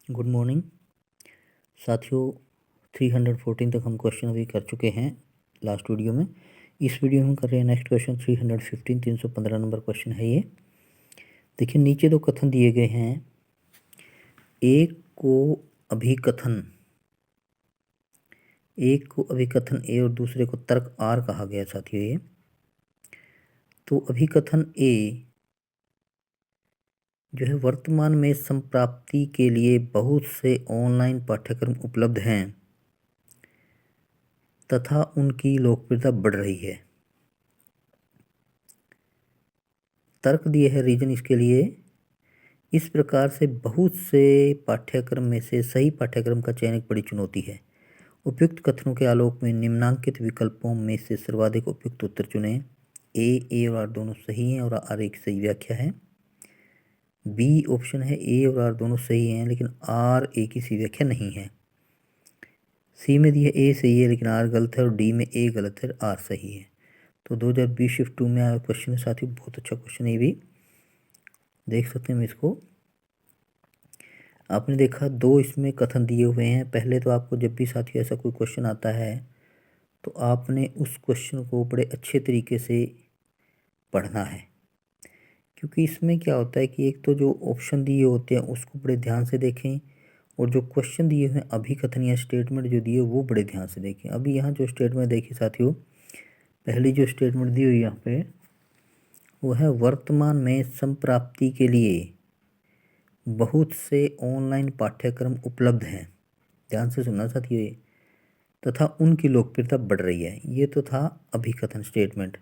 Good morning साथियों। 314 तक हम क्वेश्चन अभी कर चुके हैं लास्ट वीडियो में। इस वीडियो में हम कर रहे हैं नेक्स्ट क्वेश्चन 315। 315 नंबर क्वेश्चन है ये। देखिए नीचे दो कथन दिए गए हैं। एक को अभिकथन ए और दूसरे को तर्क आर कहा गया साथियों। ये तो अभिकथन ए जो है, वर्तमान में संप्राप्ति के लिए बहुत से ऑनलाइन पाठ्यक्रम उपलब्ध हैं तथा उनकी लोकप्रियता बढ़ रही है। तर्क दिए है, रीजन इसके लिए। इस प्रकार से बहुत से पाठ्यक्रम में से सही पाठ्यक्रम का चयन एक बड़ी चुनौती है। उपयुक्त कथनों के आलोक में निम्नांकित विकल्पों में से सर्वाधिक उपयुक्त उत्तर चुनें। ए और आर दोनों सही हैं और आर एक सही व्याख्या है। बी ऑप्शन है, ए और आर दोनों सही हैं लेकिन आर ए की सही व्याख्या नहीं है। सी में दिया ए सही है लेकिन आर गलत है और डी में ए गलत है, आर सही है। तो 2020 शिफ्ट 2 में आया क्वेश्चन है साथियों। बहुत अच्छा क्वेश्चन है ये भी, देख सकते हैं इसको। आपने देखा दो इसमें कथन दिए हुए हैं। पहले तो आपको जब भी साथियों ऐसा कोई क्वेश्चन आता है तो आपने उस क्वेश्चन को बड़े अच्छे तरीके से पढ़ना है, क्योंकि इसमें क्या होता है कि एक तो जो ऑप्शन दिए होते हैं उसको बड़े ध्यान से देखें और जो क्वेश्चन दिए हुए हैं अभिकथन या स्टेटमेंट जो दिए वो बड़े ध्यान से देखें। अभी यहाँ जो स्टेटमेंट देखिए साथियों, पहली जो स्टेटमेंट दी हुई यहाँ पे वो है वर्तमान में संप्राप्ति के लिए बहुत से ऑनलाइन पाठ्यक्रम उपलब्ध हैं। ध्यान से सुनना साथियों ये, तथा उनकी लोकप्रियता बढ़ रही है। ये तो था अभिकथन स्टेटमेंट।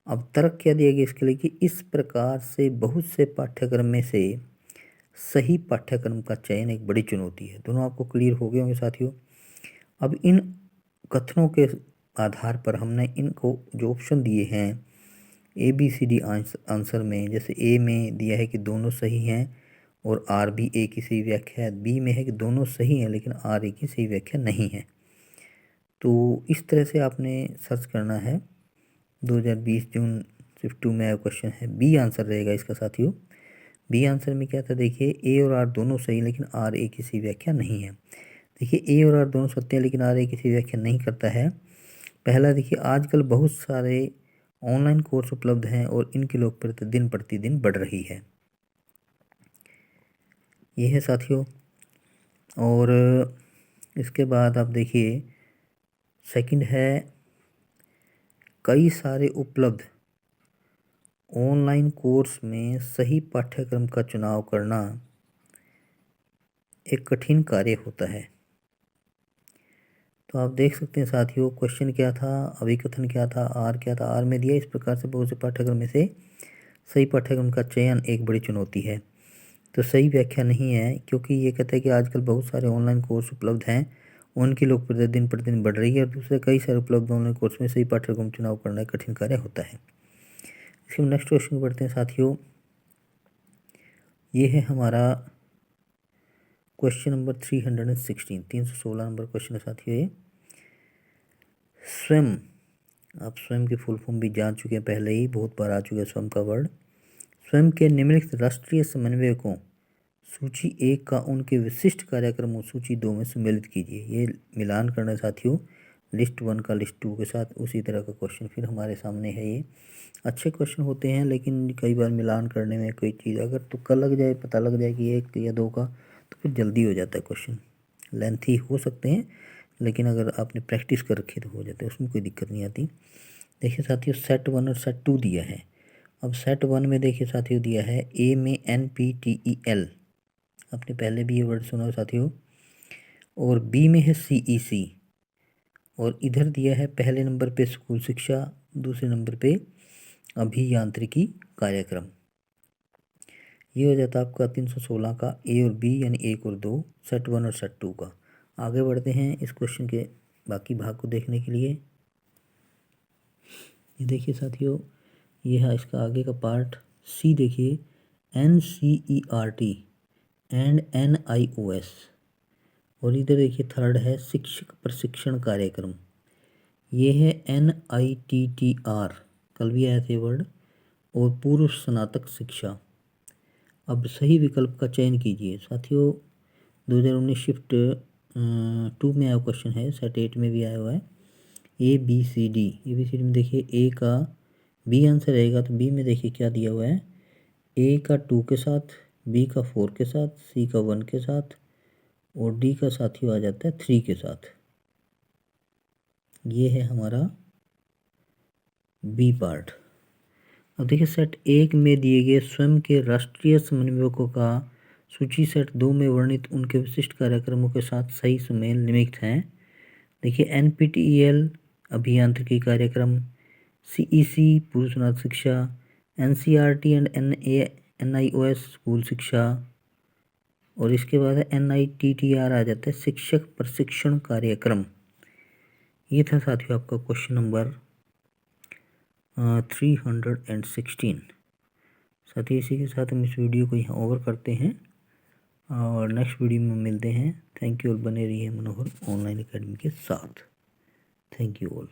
अब तर्क क्या दिया गया इसके लिए कि इस प्रकार से बहुत से पाठ्यक्रम में से सही पाठ्यक्रम का चयन एक बड़ी चुनौती है। दोनों आपको क्लियर हो गए होंगे साथियों। अब इन कथनों के आधार पर हमने इनको जो ऑप्शन दिए हैं A B C D answer में, जैसे ए में दिया है कि दोनों सही हैं और आर भी ए की सही व्याख्या है। बी में है कि दोनों सही हैं लेकिन आर ए की सही व्याख्या नहीं है। तो इस तरह से आपने सर्च करना है। 2020 जून शिफ्ट 2 में आया क्वेश्चन है, बी आंसर रहेगा इसका साथियों। बी आंसर में क्या था, देखिए ए और आर दोनों सही लेकिन आर ए की सही व्याख्या नहीं है। देखिए ए और आर दोनों सत्य हैं लेकिन आर ए की सही व्याख्या नहीं करता है। पहला देखिए, आजकल बहुत सारे ऑनलाइन कोर्स उपलब्ध हैं और इनकी लोकप्रियता दिन प्रतिदिन बढ़ रही है। ये है साथियों। और इसके बाद आप देखिए सेकंड है, कई सारे उपलब्ध ऑनलाइन कोर्स में सही पाठ्यक्रम का चुनाव करना एक कठिन कार्य होता है। तो आप देख सकते हैं साथियों, क्वेश्चन क्या था, अभिकथन क्या था, आर क्या था। आर में दिया इस प्रकार से बहुत से पाठ्यक्रम में से सही पाठ्यक्रम का चयन एक बड़ी चुनौती है। तो सही व्याख्या नहीं है, क्योंकि ये कहता है कि आजकल बहुत सारे ऑनलाइन कोर्स उपलब्ध हैं, उनकी लोकप्रियता दिन प्रतिदिन बढ़ रही है। और दूसरे कई सारे उपलब्ध ऑनलाइन कोर्स में सही पाठ्यक्रम चुनाव करना एक कठिन कार्य होता है। इसके नेक्स्ट क्वेश्चन बढ़ते हैं साथियों। ये है हमारा क्वेश्चन नंबर 316। 316 नंबर क्वेश्चन है साथियों ये। स्वयं, आप स्वयं की फुल फॉर्म भी जान चुके हैं पहले ही, बहुत बार आ चुका है स्वयं का वर्ड। स्वयं के निम्नलिखित राष्ट्रीय समन्वयकों सूची 1 का उनके विशिष्ट कार्यक्रमों सूची 2 में सम्मिलित कीजिए। ये मिलान करना है साथियों, लिस्ट 1 का लिस्ट 2 के साथ। उसी तरह का क्वेश्चन फिर हमारे सामने है। ये अच्छे क्वेश्चन होते हैं लेकिन कई बार मिलान करने में कोई चीज़ अगर तुक्का लग जाए, पता लग जाए कि 1 या 2 का, तो फिर जल्दी हो जाता है क्वेश्चन। लेंथी हो सकते हैं लेकिन अगर आपने प्रैक्टिस कर रखी तो हो जाता है, उसमें कोई दिक्कत नहीं आती। देखिए साथियों, सेट 1 और सेट 2 दिया है। अब सेट 1 में देखिए साथियों दिया है ए में NPTEL, आपने पहले भी ये वर्ड सुना हो साथियों। और बी में है CEC। और इधर दिया है पहले नंबर पे स्कूल शिक्षा, दूसरे नंबर पे अभियांत्रिकी कार्यक्रम। ये हो जाता है आपका 316 का ए और बी, यानी 1 और 2, सेट 1 और सेट 2 का। आगे बढ़ते हैं इस क्वेश्चन के बाकी भाग को देखने के लिए। ये देखिए साथियों, ये है इसका आगे का पार्ट। सी देखिए, NCERT एंड NIOS। और इधर देखिए थर्ड है शिक्षक प्रशिक्षण कार्यक्रम। ये है NITTR, कल भी आया थे वर्ड। और पूर्व स्नातक शिक्षा। अब सही विकल्प का चयन कीजिए साथियों। 2019 शिफ्ट 2 में आया क्वेश्चन है, सेट 8 में भी आया हुआ है। ABCD में देखिए ए का बी आंसर रहेगा, तो बी में देखिए क्या दिया हुआ है, ए का 2 के साथ, बी का 4 के साथ, सी का 1 के साथ और डी का साथियों आ जाता है 3 के साथ। ये है हमारा बी पार्ट। अब देखिए सेट 1 में दिए गए स्वयं के राष्ट्रीय समन्वयकों का सूची सेट 2 में वर्णित उनके विशिष्ट कार्यक्रमों के साथ सही सुमेल निमित्त हैं। देखिए NPTEL अभियांत्रिकी कार्यक्रम, CEC पूर्व स्नातक शिक्षा, NCERT एंड NIOS स्कूल शिक्षा और इसके बाद NITTR आ जाता है शिक्षक प्रशिक्षण कार्यक्रम। ये था साथियों आपका क्वेश्चन नंबर 316। साथियों इसी के साथ हम इस वीडियो को यहाँ ओवर करते हैं और नेक्स्ट वीडियो में मिलते हैं। थैंक यू और बने रहिए मनोहर ऑनलाइन एकेडमी के साथ। Thank you all.